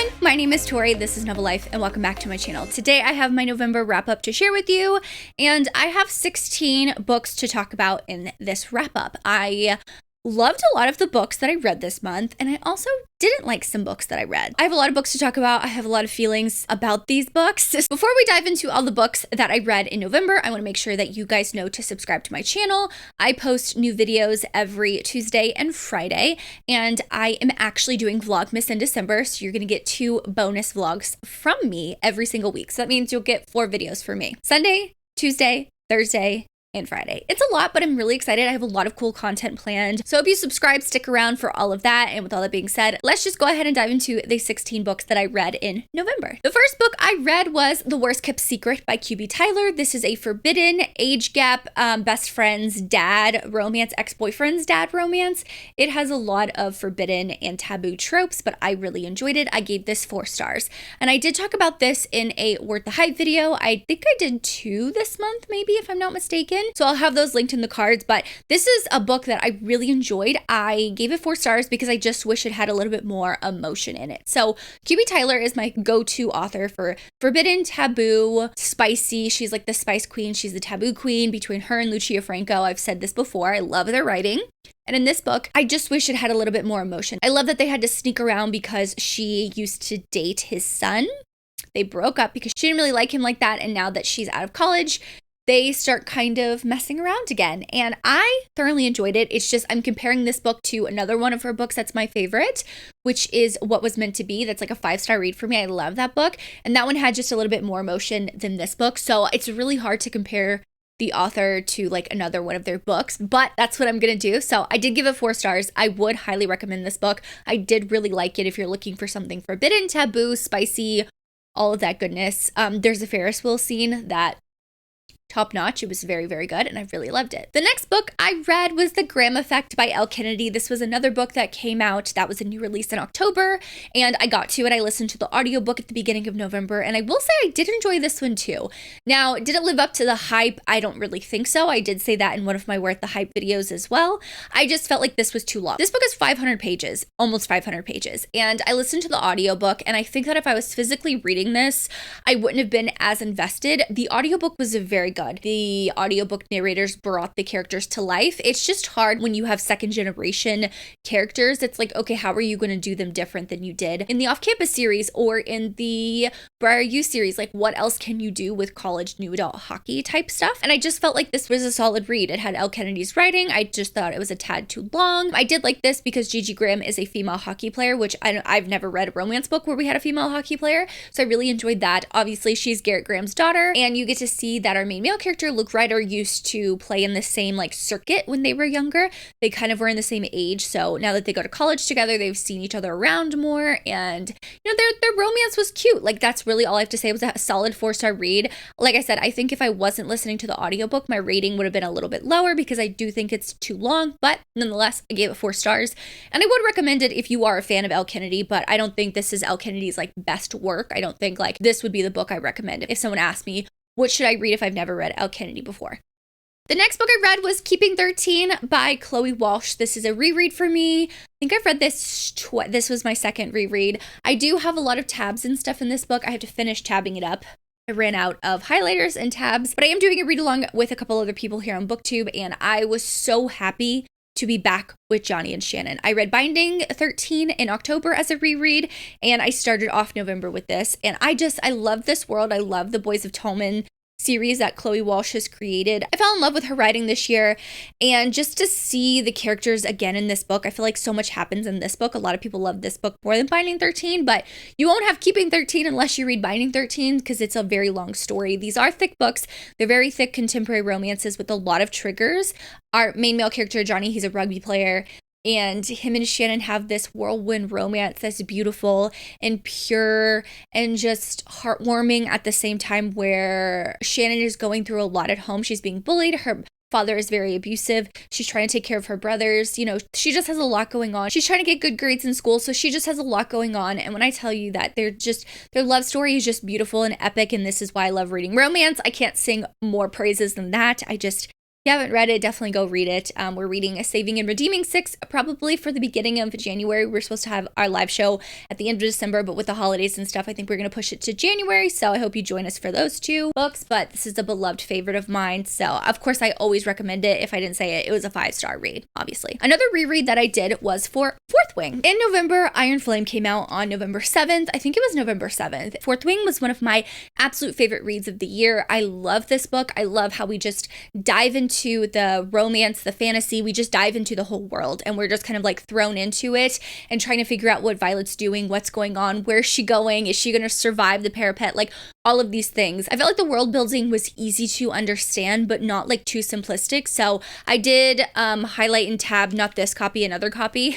everyone, my name is Tori, this is Novel Life, and welcome back to my channel. Today I have my November wrap up to share with you, and I have 16 books to talk about in this wrap up. I loved a lot of the books that I read this month, and I also didn't like some books that I read. I have a lot of books to talk about. I have a lot of feelings about these books. Before we dive into all the books that I read in November, I want to make sure that you guys know to subscribe to my channel. I post new videos every Tuesday and Friday, and I am actually doing Vlogmas in December, so you're going to get 2 bonus vlogs from me every single week. So that means you'll get 4 videos from me. Sunday, Tuesday, Thursday, and Friday. It's a lot, but I'm really excited. I have a lot of cool content planned. So if you subscribe, stick around for all of that. And with all that being said, let's just go ahead and dive into the 16 books that I read in November. The first book I read was The Worst Kept Secret by QB Tyler. This is a forbidden age gap, best friend's dad romance, ex-boyfriend's dad romance. It has a lot of forbidden and taboo tropes, but I really enjoyed it. I gave this 4 stars. And I did talk about this in a Worth the Hype video. I think I did 2 this month, maybe, if I'm not mistaken. So I'll have those linked in the cards, but this is a book that I really enjoyed. I gave it 4 stars because I just wish it had a little bit more emotion in it. So QB Tyler is my go-to author for forbidden, taboo, spicy. She's like the spice queen. She's the taboo queen. Between her and Lucia Franco, I've said this before, I love their writing. And in this book, I just wish it had a little bit more emotion. I love that they had to sneak around because she used to date his son. They broke up because she didn't really like him like that, and now that she's out of college, they start kind of messing around again. And I thoroughly enjoyed it. It's just I'm comparing this book to another one of her books that's my favorite, which is What Was Meant to Be. That's like a 5-star read for me. I love that book. And that one had just a little bit more emotion than this book. So it's really hard to compare the author to like another one of their books, but that's what I'm gonna do. So I did give it 4 stars. I would highly recommend this book. I did really like it if you're looking for something forbidden, taboo, spicy, all of that goodness. There's a Ferris wheel scene that top notch. It was very, very good, and I really loved it. The next book I read was The Graham Effect by Elle Kennedy. This was another book that came out that was a new release in October, and I got to it. I listened to the audiobook at the beginning of November, and I will say I did enjoy this one too. Now, did it live up to the hype? I don't really think so. I did say that in one of my Worth the Hype videos as well. I just felt like this was too long. This book is 500 pages, almost 500 pages, and I listened to the audiobook, and I think that if I was physically reading this, I wouldn't have been as invested. The audiobook was very good. The audiobook narrators brought the characters to life. It's just hard when you have second generation characters. It's like, okay, how are you going to do them different than you did in the Off-Campus series or in the Briar U series? Like, what else can you do with college new adult hockey type stuff? And I just felt like this was a solid read. It had Elle Kennedy's writing. I just thought it was a tad too long. I did like this because Gigi Graham is a female hockey player, which I've never read a romance book where we had a female hockey player. So I really enjoyed that. Obviously, she's Garrett Graham's daughter, and you get to see that our main male character, Luke Ryder, used to play in the same like circuit when they were younger. They kind of were in the same age. So now that they go to college together, they've seen each other around more, and you know, their romance was cute. Like, that's really all I have to say. It was a solid 4-star read. Like I said, I think if I wasn't listening to the audiobook, my rating would have been a little bit lower because I do think it's too long, but nonetheless, I gave it 4 stars. And I would recommend it if you are a fan of Elle Kennedy, but I don't think this is Elle Kennedy's like best work. I don't think like this would be the book I recommend if someone asked me, what should I read if I've never read Elle Kennedy before? The next book I read was Keeping 13 by Chloe Walsh. This is a reread for me. I think I've read this this was my second reread. I do have a lot of tabs and stuff in this book. I have to finish tabbing it up. I ran out of highlighters and tabs, but I am doing a read along with a couple other people here on Booktube, and I was so happy to be back with Johnny and Shannon. I read Binding 13 in October as a reread, and I started off November with this, and I love this world. I love the Boys of Tolman series that Chloe Walsh has created. I fell in love with her writing this year, and just to see the characters again in this book, I feel like so much happens in this book. A lot of people love this book more than Binding 13, but you won't have Keeping 13 unless you read Binding 13 because it's a very long story. These are thick books. They're very thick contemporary romances with a lot of triggers. Our main male character, Johnny, he's a rugby player, and him and Shannon have this whirlwind romance that's beautiful and pure and just heartwarming at the same time, where Shannon is going through a lot at home. She's being bullied. Her father is very abusive. She's trying to take care of her brothers. You know, she just has a lot going on. She's trying to get good grades in school, so she just has a lot going on. And when I tell you that their love story is just beautiful and epic, and this is why I love reading romance, I can't sing more praises than that. If you haven't read it, definitely go read it. We're reading Saving and Redeeming 6, probably for the beginning of January. We're supposed to have our live show at the end of December, but with the holidays and stuff, I think we're going to push it to January. So I hope you join us for those 2 books. But this is a beloved favorite of mine. So of course, I always recommend it. If I didn't say it, it was a 5-star read, obviously. Another reread that I did was for Fourth Wing. In November, Iron Flame came out on November 7th. I think it was November 7th. Fourth Wing was one of my absolute favorite reads of the year. I love this book. I love how we just dive into the romance, the fantasy. We just dive into the whole world and we're just kind of like thrown into it and trying to figure out what Violet's doing, what's going on, where's she going, is she going to survive the parapet, like all of these things. I felt like the world building was easy to understand, but not like too simplistic. So I did highlight and tab, not this copy, another copy,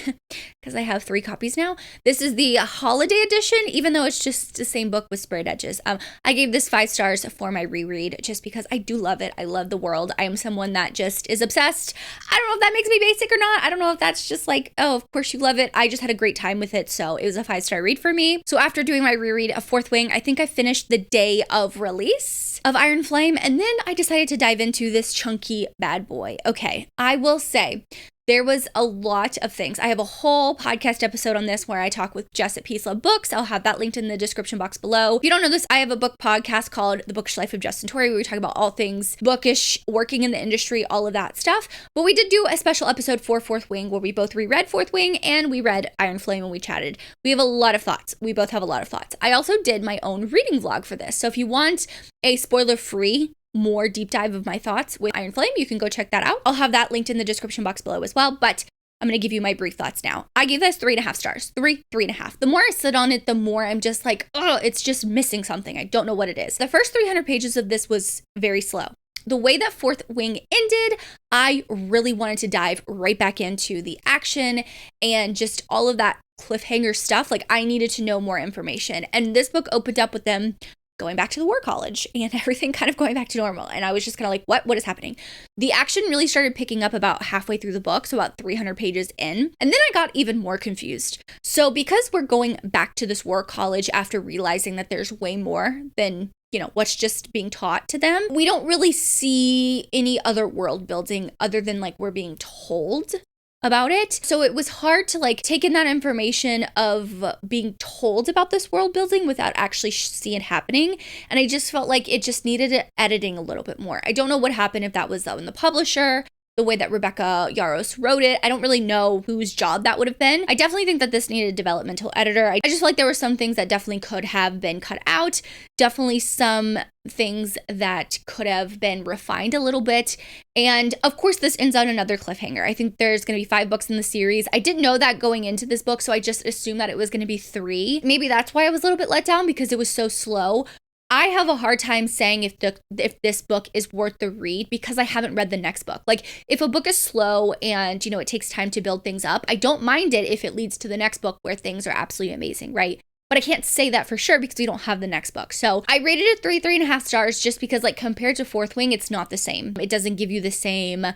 because I have 3 copies now. This is the holiday edition, even though it's just the same book with sprayed edges. I gave this 5 stars for my reread just because I do love it. I love the world. I am someone that just is obsessed. I don't know if that makes me basic or not. I don't know if that's just like, oh, of course you love it. I just had a great time with it. So it was a 5-star read for me. So after doing my reread of Fourth Wing, I think I finished the day of release of Iron Flame. And then I decided to dive into this chunky bad boy. Okay, I will say, there was a lot of things. I have a whole podcast episode on this where I talk with Jess at Peace Love Books. I'll have that linked in the description box below. If you don't know this, I have a book podcast called The Bookish Life of Justin Torrey, where we talk about all things bookish, working in the industry, all of that stuff. But we did do a special episode for Fourth Wing where we both reread Fourth Wing and we read Iron Flame and we chatted. We have a lot of thoughts. We both have a lot of thoughts. I also did my own reading vlog for this. So if you want a spoiler-free more deep dive of my thoughts with Iron Flame, you can go check that out. I'll have that linked in the description box below as well, but I'm going to give you my brief thoughts now. I gave this 3.5 stars. 3.5. The more I sit on it, the more I'm just like, oh, it's just missing something. I don't know what it is. The first 300 pages of this was very slow. The way that Fourth Wing ended, I really wanted to dive right back into the action and just all of that cliffhanger stuff. Like I needed to know more information. And this book opened up with them going back to the war college and everything kind of going back to normal. And I was just kind of like, what is happening? The action really started picking up about halfway through the book, so about 300 pages in. And then I got even more confused. So because we're going back to this war college after realizing that there's way more than, you know, what's just being taught to them, we don't really see any other world building other than like we're being told about it. So it was hard to like take in that information of being told about this world building without actually seeing it happening. And I just felt like it just needed editing a little bit more. I don't know what happened, if that was though in the publisher, the way that Rebecca Yarros wrote it. I don't really know whose job that would have been. I definitely think that this needed a developmental editor. I just feel like there were some things that definitely could have been cut out. Definitely some things that could have been refined a little bit. And of course, this ends on another cliffhanger. I think there's going to be 5 books in the series. I didn't know that going into this book, so I just assumed that it was going to be 3. Maybe that's why I was a little bit let down, because it was so slow. I have a hard time saying if this book is worth the read because I haven't read the next book. Like if a book is slow and, you know, it takes time to build things up, I don't mind it if it leads to the next book where things are absolutely amazing, right? But I can't say that for sure because we don't have the next book. So I rated it 3.5 stars just because like compared to Fourth Wing, it's not the same. It doesn't give you the same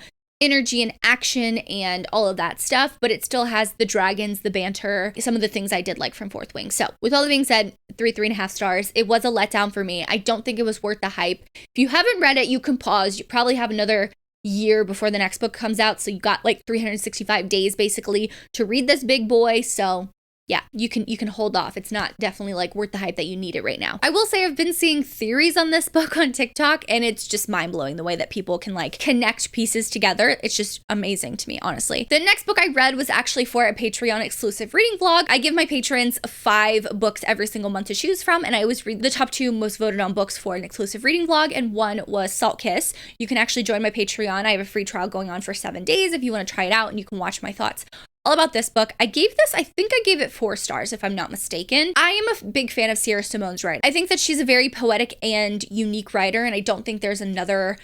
energy and action and all of that stuff, but it still has the dragons, the banter, some of the things I did like from Fourth Wing. So with all that being said, 3.5 stars. It was a letdown for me. I don't think it was worth the hype. If you haven't read it, you can pause. You probably have another year before the next book comes out. So you got like 365 days basically to read this big boy. So yeah, you can hold off. It's not definitely like worth the hype that you need it right now. I will say I've been seeing theories on this book on TikTok and it's just mind blowing the way that people can like connect pieces together. It's just amazing to me, honestly. The next book I read was actually for a Patreon exclusive reading vlog. I give my patrons 5 books every single month to choose from, and I always read the top 2 most voted on books for an exclusive reading vlog, and one was Salt Kiss. You can actually join my Patreon. I have a free trial going on for 7 days if you want to try it out, and you can watch my thoughts all about this book. I think I gave it 4 stars if I'm not mistaken. I am a big fan of Sierra Simone's writing. I think that she's a very poetic and unique writer, and I don't think there's another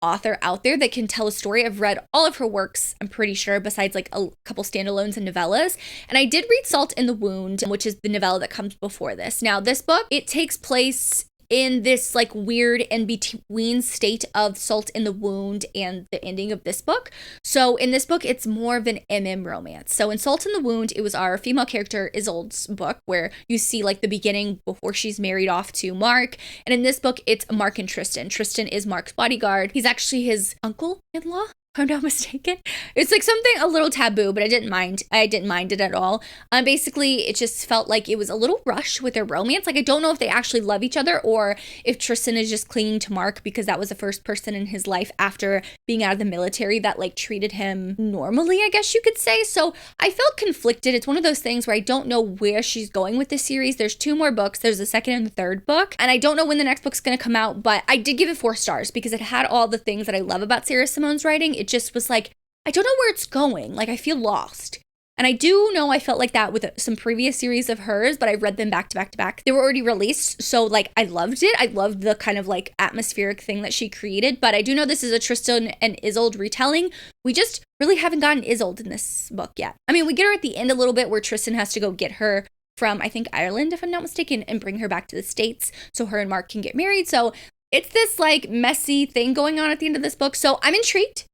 author out there that can tell a story. I've read all of her works, I'm pretty sure, besides like a couple standalones and novellas. And I did read Salt in the Wound, which is the novella that comes before this. Now, this book, it takes place in this like weird in-between state of Salt in the Wound and the ending of this book. So in this book, it's more of an romance. So in Salt in the Wound, it was our female character Isolde's book where you see like the beginning before she's married off to Mark. And in this book, it's Mark and Tristan. Tristan is Mark's bodyguard. He's actually his uncle-in-law, if I'm not mistaken. It's like something a little taboo, but I didn't mind it at all. Basically, it just felt like it was a little rushed with their romance. Like, I don't know if they actually love each other or if Tristan is just clinging to Mark because that was the first person in his life after being out of the military that like treated him normally, I guess you could say. So I felt conflicted. It's one of those things where I don't know where she's going with this series. There's 2 more books. There's the second and the third book, and I don't know when the next book's going to come out, but I did give it 4 stars because it had all the things that I love about Sarah Simone's writing. It just was like, I don't know where it's going. Like, I feel lost. And I do know I felt like that with some previous series of hers, but I read them back to back to back. They were already released, so like I loved it. I loved the kind of like atmospheric thing that she created, but I do know this is a Tristan and Isolde retelling. We just really haven't gotten Isolde in this book yet. I mean, we get her at the end a little bit where Tristan has to go get her from, I think, Ireland, if I'm not mistaken, and bring her back to the States so her and Mark can get married. So it's this like messy thing going on at the end of this book. So I'm intrigued.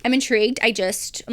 I'm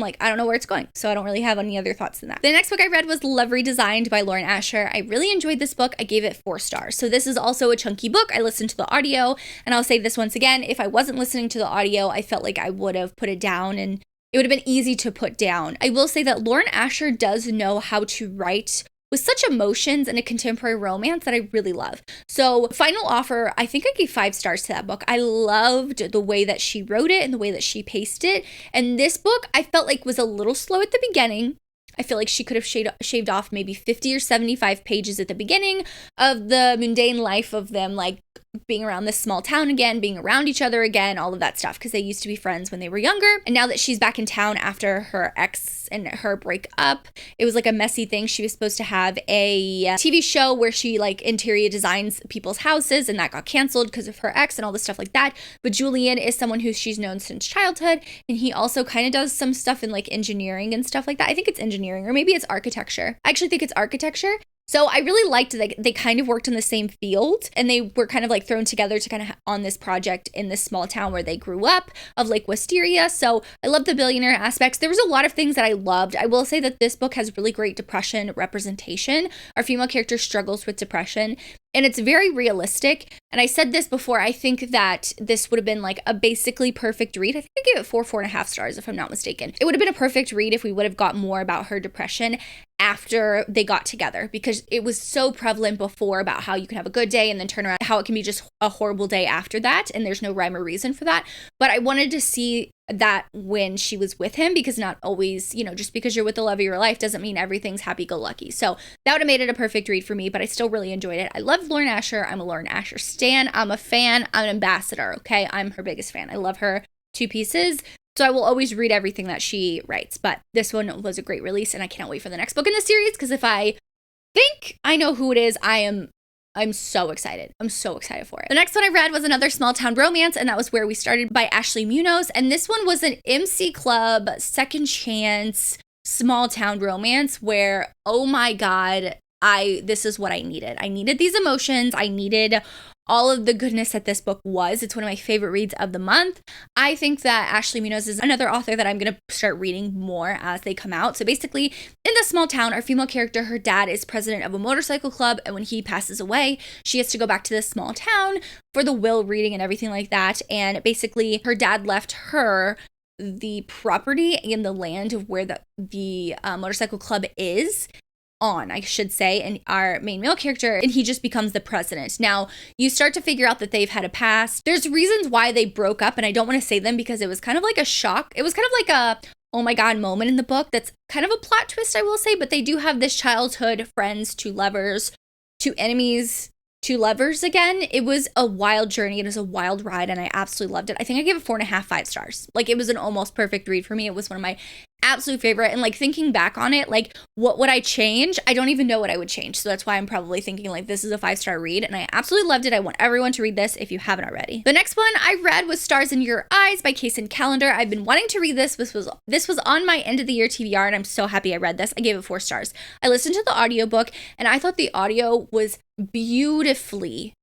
like, I don't know where it's going. So I don't really have any other thoughts than that. The next book I read was Love Redesigned by Lauren Asher. I really enjoyed this book. I gave it 4 stars. So this is also a chunky book. I listened to the audio, and I'll say this once again, if I wasn't listening to the audio, I felt like I would have put it down and it would have been easy to put down. I will say that Lauren Asher does know how to write with such emotions and a contemporary romance that I really love. So Final Offer, I think I gave 5 stars to that book. I loved the way that she wrote it and the way that she paced it. And this book, I felt like was a little slow at the beginning. I feel like she could have shaved off maybe 50 or 75 pages at the beginning of the mundane life of them, like being around this small town again, being around each other again, all of that stuff, because they used to be friends when they were younger. And now that she's back in town after her ex and her breakup, it was like a messy thing. She was supposed to have a TV show where she like interior designs people's houses, and that got canceled because of her ex and all this stuff like that. But Julian is someone who she's known since childhood, and he also kind of does some stuff in like engineering and stuff like that. I think it's engineering, or maybe it's architecture. I actually think it's architecture. So I really liked that they kind of worked in the same field, and they were kind of like thrown together to kind of on this project in this small town where they grew up of Lake Wisteria. So I love the billionaire aspects. There was a lot of things that I loved. I will say that this book has really great depression representation. Our female character struggles with depression, and it's very realistic. And I said this before, I think that this would have been like a basically perfect read. I think I gave it 4.5 stars, if I'm not mistaken. It would have been a perfect read if we would have got more about her depression after they got together, because it was so prevalent before about how you can have a good day and then turn around, how it can be just a horrible day after that, and there's no rhyme or reason for that. But I wanted to see that when she was with him, because not always, you know, just because you're with the love of your life doesn't mean everything's happy-go-lucky. So that would have made it a perfect read for me, but I still really enjoyed it. I love Lauren Asher. I'm a Lauren Asher stan. I'm a fan. I'm an ambassador, okay? I'm her biggest fan. I love her to pieces. So I will always read everything that she writes. But this one was a great release, and I cannot wait for the next book in the series, because if I think I know who it is, I'm so excited. I'm so excited for it. The next one I read was another small town romance, and that was Where We Started by Ashley Munoz. And this one was an MC Club second chance small town romance where, oh my God, this is what I needed. I needed these emotions. I needed all of the goodness that this book was. It's one of my favorite reads of the month. I think that Ashley Munoz is another author that I'm going to start reading more as they come out. So basically, in the small town, our female character, her dad is president of a motorcycle club, and when he passes away, she has to go back to this small town for the will reading and everything like that. And basically, her dad left her the property and the land of where the motorcycle club is on, I should say, and our main male character, and he just becomes the president. Now, you start to figure out that they've had a past. There's reasons why they broke up, and I don't want to say them because it was kind of like a shock. It was kind of like a, oh my God moment in the book that's kind of a plot twist, I will say, but they do have this childhood friends to lovers to enemies to lovers again. It was a wild journey. It was a wild ride, and I absolutely loved it. I think I gave it 4.5, 5 stars. Like, it was an almost perfect read for me. It was one of my absolute favorite. And like thinking back on it, like what would I change? I don't even know what I would change. So that's why I'm probably thinking like this is a 5-star read, and I absolutely loved it. I want everyone to read this if you haven't already. The next one I read was Stars in Your Eyes by Kaysen Callender. I've been wanting to read this. This was on my end of the year TBR, and I'm so happy I read this. I gave it 4 stars. I listened to the audiobook, and I thought the audio was beautifully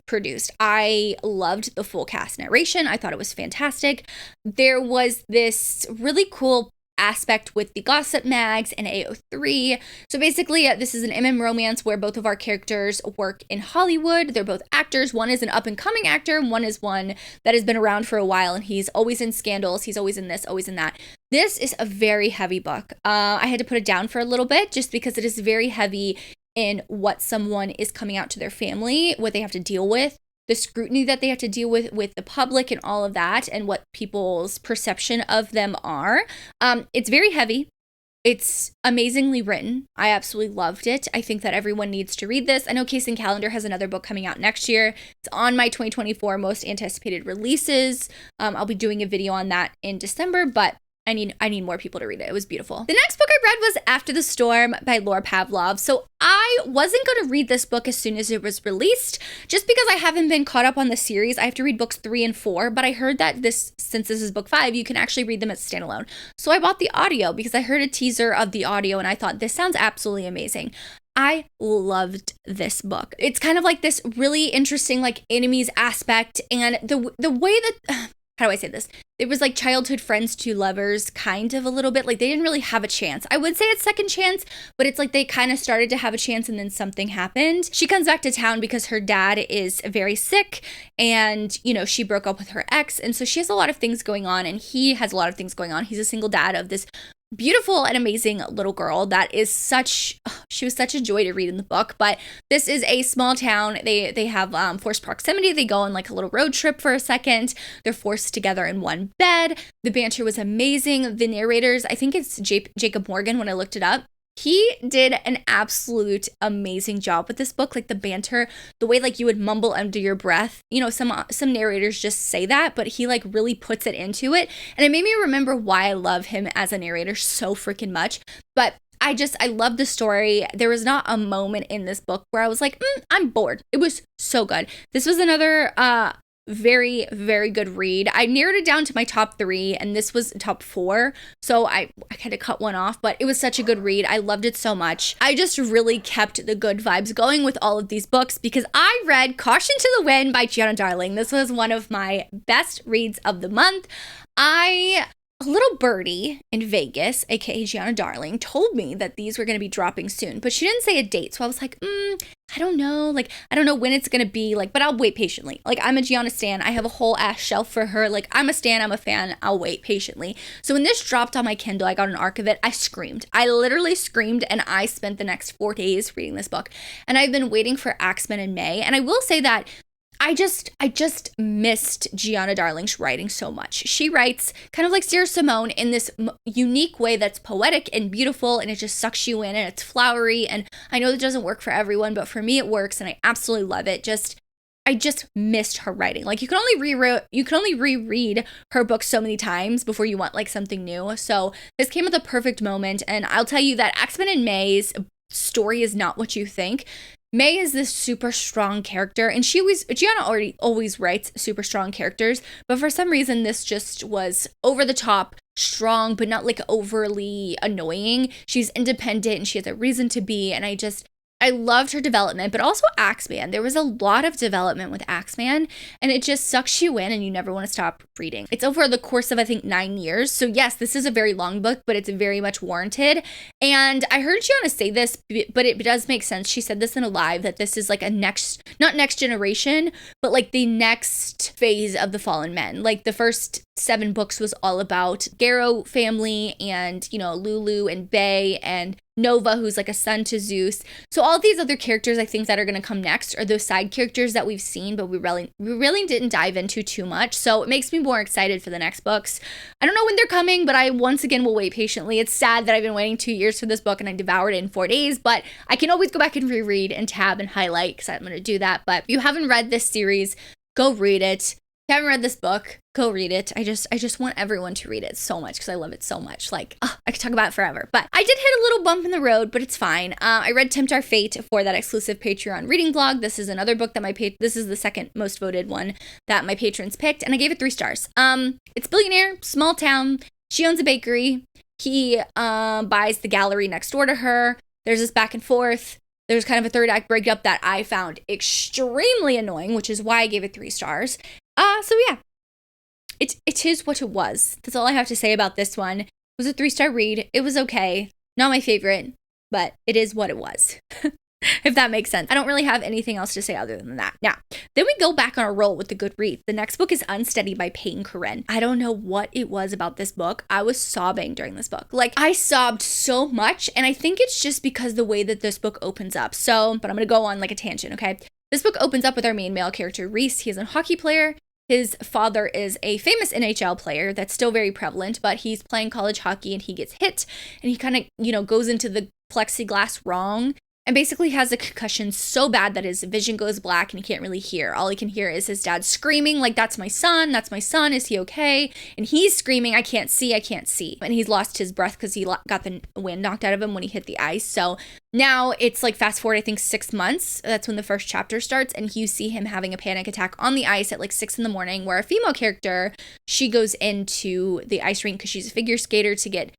produced. I loved the full cast narration. I thought it was fantastic. There was this really cool aspect with the gossip mags and AO3. So basically, this is an romance where both of our characters work in Hollywood. They're both actors. One is an up-and-coming actor, and one is one that has been around for a while, and he's always in scandals. He's always in this, always in that. This is a very heavy book. I had to put it down for a little bit just because it is very heavy in what someone is coming out to their family, what they have to deal with, the scrutiny that they have to deal with the public and all of that, and what people's perception of them are. It's very heavy. It's amazingly written. I absolutely loved it. I think that everyone needs to read this. I know Case and Calendar has another book coming out next year. It's on my 2024 most anticipated releases. I'll be doing a video on that in December, but I need more people to read it. It was beautiful. The next book I read was After the Storm by Laura Pavlov. So I wasn't going to read this book as soon as it was released, just because I haven't been caught up on the series. I have to read books 3 and 4, but I heard that since this is book 5, you can actually read them as standalone. So I bought the audio because I heard a teaser of the audio and I thought, this sounds absolutely amazing. I loved this book. It's kind of like this really interesting like enemies aspect, and the way that how do I say this? It was like childhood friends to lovers, kind of a little bit. Like they didn't really have a chance. I would say it's second chance, but it's like they kind of started to have a chance and then something happened. She comes back to town because her dad is very sick and, you know, she broke up with her ex. And so she has a lot of things going on and he has a lot of things going on. He's a single dad of this beautiful and amazing little girl that is she was such a joy to read in the book. But this is a small town. They have forced proximity. They go on like a little road trip for a second. They're forced together in one bed. The banter was amazing. The narrators, I think it's Jacob Morgan when I looked it up. He did an absolute amazing job with this book. Like the banter, the way like you would mumble under your breath. You know, some narrators just say that, but he like really puts it into it. And it made me remember why I love him as a narrator so freaking much. But I love the story. There was not a moment in this book where I was like, I'm bored. It was so good. This was another very, very good read. I narrowed it down to my top 3 and this was top 4. So I had to cut one off, but it was such a good read. I loved it so much. I just really kept the good vibes going with all of these books because I read Caution to the Wind by Gianna Darling. This was one of my best reads of the month. A little birdie in Vegas, aka Gianna Darling, told me that these were going to be dropping soon, but she didn't say a date. So I was like, I don't know. Like, I don't know when it's going to be, like, but I'll wait patiently. Like, I'm a Gianna stan. I have a whole ass shelf for her. Like, I'm a stan. I'm a fan. I'll wait patiently. So when this dropped on my Kindle, I got an arc of it. I screamed. I literally screamed, and I spent the next 4 days reading this book. And I've been waiting for Axemen in May. And I will say that I just missed Gianna Darling's writing so much. She writes kind of like Sarah Simone in this unique way that's poetic and beautiful, and it just sucks you in, and it's flowery. And I know that doesn't work for everyone, but for me it works, and I absolutely love it. I just missed her writing. Like you can only reread her book so many times before you want like something new. So this came at the perfect moment, and I'll tell you that Axemen in May's story is not what you think. May is this super strong character, and Gianna always writes super strong characters, but for some reason this just was over the top strong, but not like overly annoying. She's independent and she has a reason to be, and I loved her development, but also Axeman. There was a lot of development with Axeman, and it just sucks you in and you never want to stop reading. It's over the course of, I think, 9 years. So yes, this is a very long book, but it's very much warranted. And I heard Gianna say this, but it does make sense. She said this in a live, that this is like not next generation, but like the next phase of the Fallen Men. Like the first 7 books was all about Garrow family and, you know, Lulu and Bay and Nova, who's like a son to Zeus. So all these other characters I think that are going to come next are those side characters that we've seen, but we really didn't dive into too much. So it makes me more excited for the next books. I don't know when they're coming, but I once again will wait patiently. It's sad that I've been waiting 2 years for this book and I devoured it in 4 days, but I can always go back and reread and tab and highlight because I'm going to do that. But if you haven't read this series, go read it. If you haven't read this book, go read it. I just want everyone to read it so much because I love it so much. Like, I could talk about it forever. But I did hit a little bump in the road, but it's fine. I read Tempt Our Fate for that exclusive Patreon reading vlog. This is another book that this is the second most voted one that my patrons picked, and I gave it 3 stars. It's billionaire, small town. She owns a bakery. He buys the gallery next door to her. There's this back and forth. There's kind of a third act breakup that I found extremely annoying, which is why I gave it 3 stars. So yeah, it is what it was. That's all I have to say about this one. It was a 3-star read. It was okay. Not my favorite, but it is what it was. If that makes sense. I don't really have anything else to say other than that. Now, then we go back on a roll with the good read. The next book is Unsteady by Peyton Corinne. I don't know what it was about this book. I was sobbing during this book. Like, I sobbed so much, and I think it's just because the way that this book opens up. So, but I'm going to go on like a tangent, okay? This book opens up with our main male character, Reese. He is a hockey player. His father is a famous NHL player that's still very prevalent, but he's playing college hockey and he gets hit, and he kind of, goes into the plexiglass wrong. And basically has a concussion so bad that his vision goes black and he can't really hear. All he can hear is his dad screaming, like, that's my son, is he okay? And he's screaming, I can't see. And he's lost his breath because he got the wind knocked out of him when he hit the ice. So now it's like fast forward, I think 6 months. That's when the first chapter starts. And you see him having a panic attack on the ice at like 6 a.m, where a female character, she goes into the ice rink because she's a figure skater to get,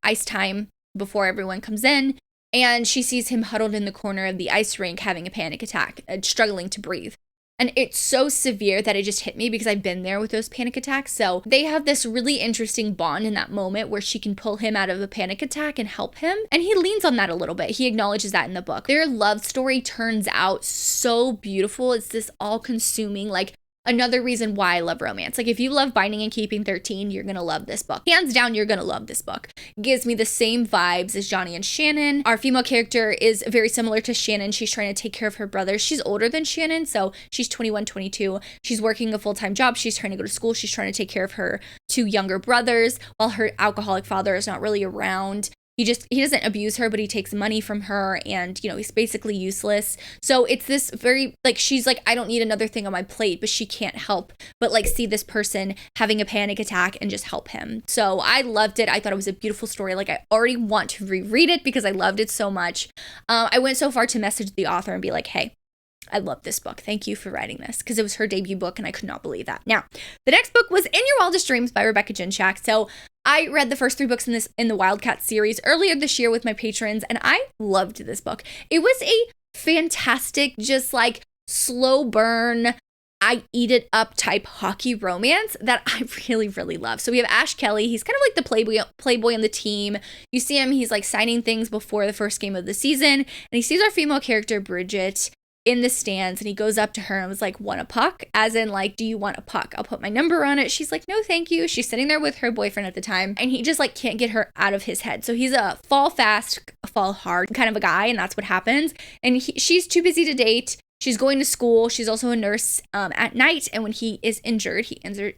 ice time before everyone comes in. And she sees him huddled in the corner of the ice rink having a panic attack, struggling to breathe. And it's so severe that it just hit me because I've been there with those panic attacks. So they have this really interesting bond in that moment where she can pull him out of a panic attack and help him. And he leans on that a little bit. He acknowledges that in the book. Their love story turns out so beautiful. It's this all-consuming, like, another reason why I love romance. Like, if you love Binding and Keeping 13, you're gonna love this book. Hands down, you're gonna love this book. It gives me the same vibes as Johnny and Shannon. Our female character is very similar to Shannon. She's trying to take care of her brother. She's older than Shannon, so she's 21, 22. She's working a full-time job. She's trying to go to school. She's trying to take care of her 2 younger brothers while her alcoholic father is not really around. He doesn't abuse her, but he takes money from her, and, he's basically useless. So it's this very, like, she's like, I don't need another thing on my plate, but she can't help but, like, see this person having a panic attack and just help him. So I loved it. I thought it was a beautiful story. Like, I already want to reread it because I loved it so much. I went so far to message the author and be like, hey, I love this book. Thank you for writing this, because it was her debut book and I could not believe that. Now, the next book was In Your Wildest Dreams by Rebecca Jinchak. So I read the first 3 books in the Wildcat series earlier this year with my patrons, and I loved this book. It was a fantastic, just like slow burn, I eat it up type hockey romance that I really, really love. So we have Ash Kelly. He's kind of like the playboy on the team. You see him, he's like signing things before the first game of the season, and he sees our female character, Bridget, in the stands, and he goes up to her and was like, want a puck? As in, like, do you want a puck? I'll put my number on it. She's like, no, thank you. She's sitting there with her boyfriend at the time, and he just like can't get her out of his head. So he's a fall fast, fall hard kind of a guy, and that's what happens. And she's too busy to date. She's going to school. She's also a nurse at night. And when he is injured,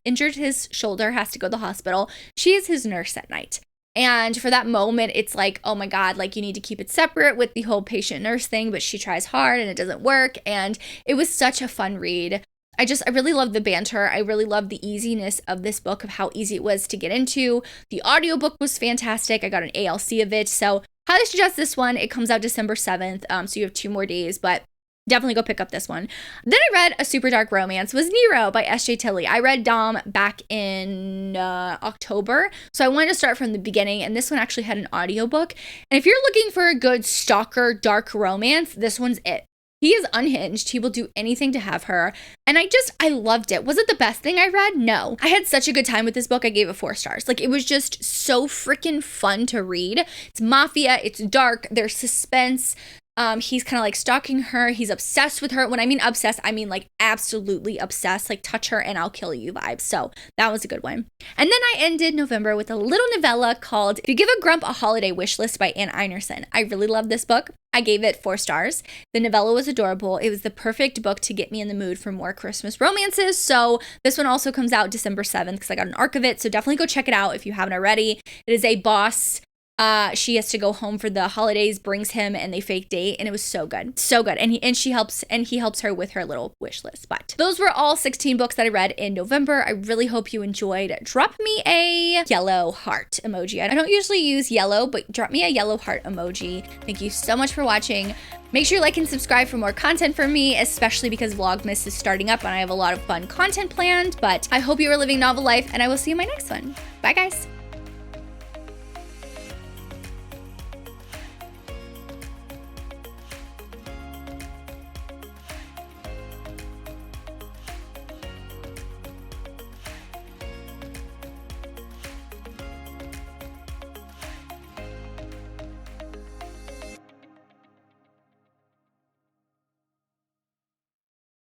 injured his shoulder, has to go to the hospital. She is his nurse at night. And for that moment, it's like, oh my God, like, you need to keep it separate with the whole patient nurse thing, but she tries hard and it doesn't work. And it was such a fun read. I really love the banter. I really love the easiness of this book, of how easy it was to get into. The audiobook was fantastic. I got an ALC of it. So highly suggest this one. It comes out December 7th. So you have 2 more days, but definitely go pick up this one. Then I read a super dark romance, was Nero by S.J. Tilley. I read Dom back in October, so I wanted to start from the beginning, and this one actually had an audiobook. And if you're looking for a good stalker dark romance, this one's it. He is unhinged. He will do anything to have her. And I loved it. Was it the best thing I read? No. I had such a good time with this book. I gave it 4 stars. Like, it was just so freaking fun to read. It's mafia. It's dark. There's suspense. He's kind of like stalking her. He's obsessed with her. When I mean obsessed, I mean like absolutely obsessed, like touch her and I'll kill you vibes. So that was a good one. And then I ended November with a little novella called If You Give a Grump a Holiday Wish List by Ann Einerson. I really love this book. I gave it 4 stars. The novella was adorable. It was the perfect book to get me in the mood for more Christmas romances. So this one also comes out December 7th because I got an arc of it. So definitely go check it out if you haven't already. It is a boss. She has to go home for the holidays, brings him, and they fake date, and it was so good. So good. And he helps her with her little wish list. But those were all 16 books that I read in November. I really hope you enjoyed. Drop me a yellow heart emoji. I don't usually use yellow, but drop me a yellow heart emoji. Thank you so much for watching. Make sure you like and subscribe for more content from me, especially because Vlogmas is starting up and I have a lot of fun content planned. But I hope you are living novel life, and I will see you in my next one. Bye, guys.